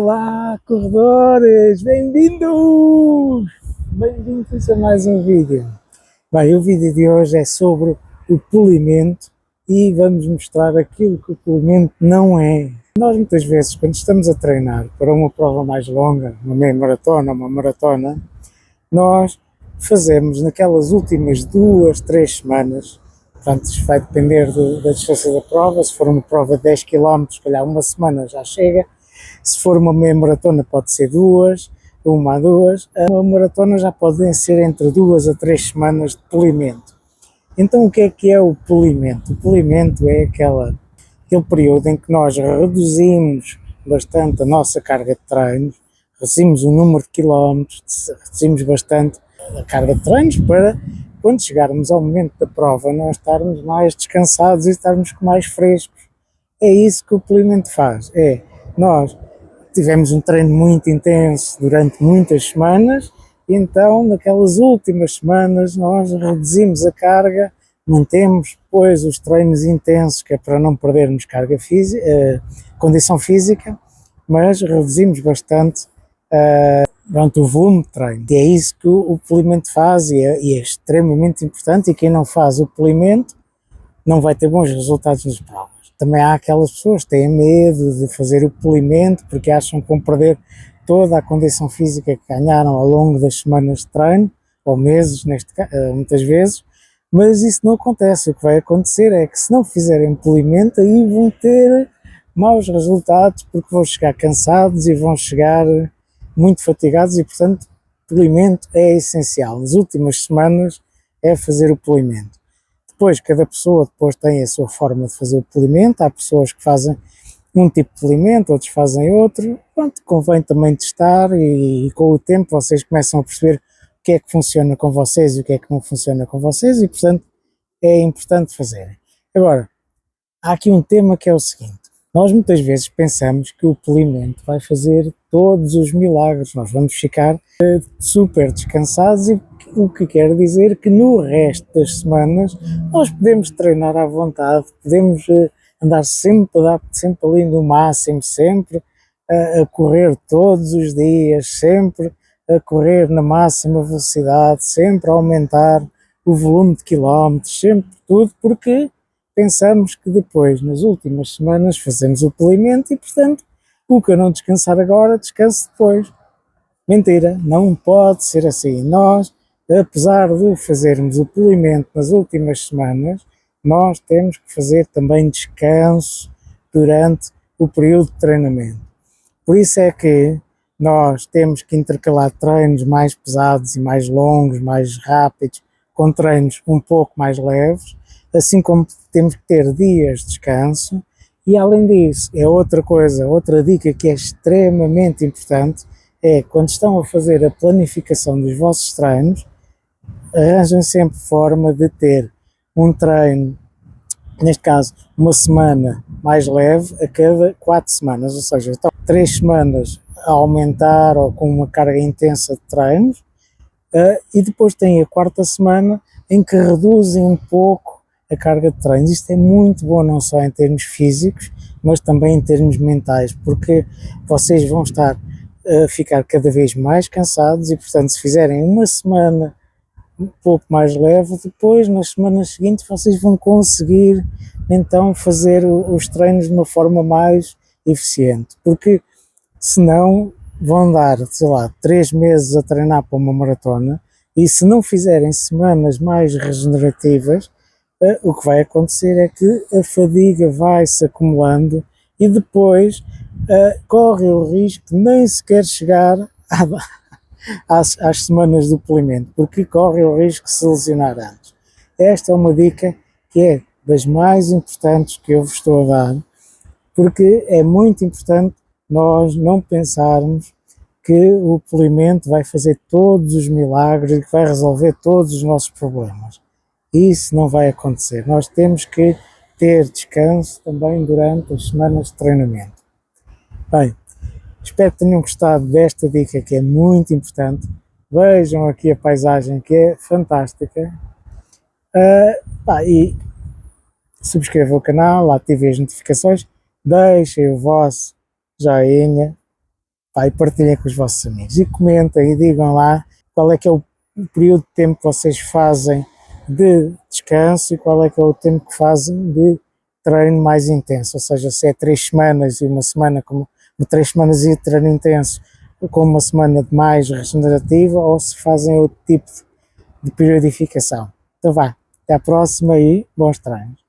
Olá, corredores! Bem-vindos! Bem-vindos a mais um vídeo. Bem, o vídeo de hoje é sobre o polimento e vamos mostrar aquilo que o polimento não é. Nós muitas vezes, quando estamos a treinar para uma prova mais longa, uma meia maratona, uma maratona, nós fazemos naquelas últimas 2, 3 semanas, portanto isso vai depender da distância da prova. Se for uma prova de 10 km, se calhar uma semana já chega. Se for uma meia maratona pode ser uma a duas. Uma maratona já podem ser entre 2 a 3 semanas de polimento. Então o que é o polimento? O polimento é aquele período em que nós reduzimos bastante a nossa carga de treinos, reduzimos o número de quilómetros, reduzimos bastante a carga de treinos para, quando chegarmos ao momento da prova, nós estarmos mais descansados e estarmos mais frescos. É isso que o polimento faz. Nós tivemos um treino muito intenso durante muitas semanas, e então naquelas últimas semanas nós reduzimos a carga, mantemos depois os treinos intensos, que é para não perdermos carga física, condição física, mas reduzimos bastante o volume de treino. E é isso que o polimento faz, e é extremamente importante, e quem não faz o polimento não vai ter bons resultados nas provas. Também há aquelas pessoas que têm medo de fazer o polimento porque acham que vão perder toda a condição física que ganharam ao longo das semanas de treino, ou meses, muitas vezes, mas isso não acontece. O que vai acontecer é que, se não fizerem polimento, aí vão ter maus resultados, porque vão chegar cansados e vão chegar muito fatigados, e portanto o polimento é essencial. Nas últimas semanas é fazer o polimento. Depois, cada pessoa tem a sua forma de fazer o polimento. Há pessoas que fazem um tipo de polimento, outros fazem outro. Pronto, convém também testar, e com o tempo vocês começam a perceber o que é que funciona com vocês e o que é que não funciona com vocês, e portanto é importante fazerem. Agora, há aqui um tema que é o seguinte: nós muitas vezes pensamos que o polimento vai fazer todos os milagres, nós vamos ficar super descansados, e o que quer dizer que no resto das semanas nós podemos treinar à vontade, podemos andar sempre ali no máximo, sempre a correr todos os dias, sempre a correr na máxima velocidade, sempre a aumentar o volume de quilómetros, sempre tudo, porque pensamos que depois, nas últimas semanas, fazemos o polimento e, portanto, o que eu não descansar agora, descanso depois. Mentira, não pode ser assim. Nós, apesar de fazermos o polimento nas últimas semanas, nós temos que fazer também descanso durante o período de treinamento. Por isso é que nós temos que intercalar treinos mais pesados e mais longos, mais rápidos, com treinos um pouco mais leves, assim como temos que ter dias de descanso. E além disso, é outra coisa, outra dica que é extremamente importante, é quando estão a fazer a planificação dos vossos treinos, arranjem sempre forma de ter um treino, neste caso uma semana mais leve a cada 4 semanas, ou seja, estão 3 semanas a aumentar ou com uma carga intensa de treinos, e depois tem a 4ª semana em que reduzem um pouco a carga de treinos. Isto é muito bom, não só em termos físicos, mas também em termos mentais, porque vocês vão estar a ficar cada vez mais cansados, e portanto, se fizerem uma semana um pouco mais leve, depois nas semanas seguintes vocês vão conseguir então fazer os treinos de uma forma mais eficiente, porque senão vão dar, sei lá, 3 meses a treinar para uma maratona, e se não fizerem semanas mais regenerativas, o que vai acontecer é que a fadiga vai se acumulando, e depois corre o risco de nem sequer chegar às semanas do polimento, porque corre o risco de se lesionar antes. Esta é uma dica que é das mais importantes que eu vos estou a dar, porque é muito importante nós não pensarmos que o polimento vai fazer todos os milagres e que vai resolver todos os nossos problemas. Isso não vai acontecer. Nós temos que ter descanso também durante as semanas de treinamento. Bem, espero que tenham gostado desta dica, que é muito importante. Vejam aqui a paisagem, que é fantástica. E subscrevam o canal, ativem as notificações, deixem o vosso joinha, Pá, e partilhem com os vossos amigos e comentem e digam lá qual é que é o período de tempo que vocês fazem de descanso e qual é que é o tempo que fazem de treino mais intenso, ou seja, se é 3 semanas e uma semana como 3 semanas de treino intenso com uma semana de mais regenerativa ou se fazem outro tipo de periodificação. Então vá, até à próxima e bons treinos.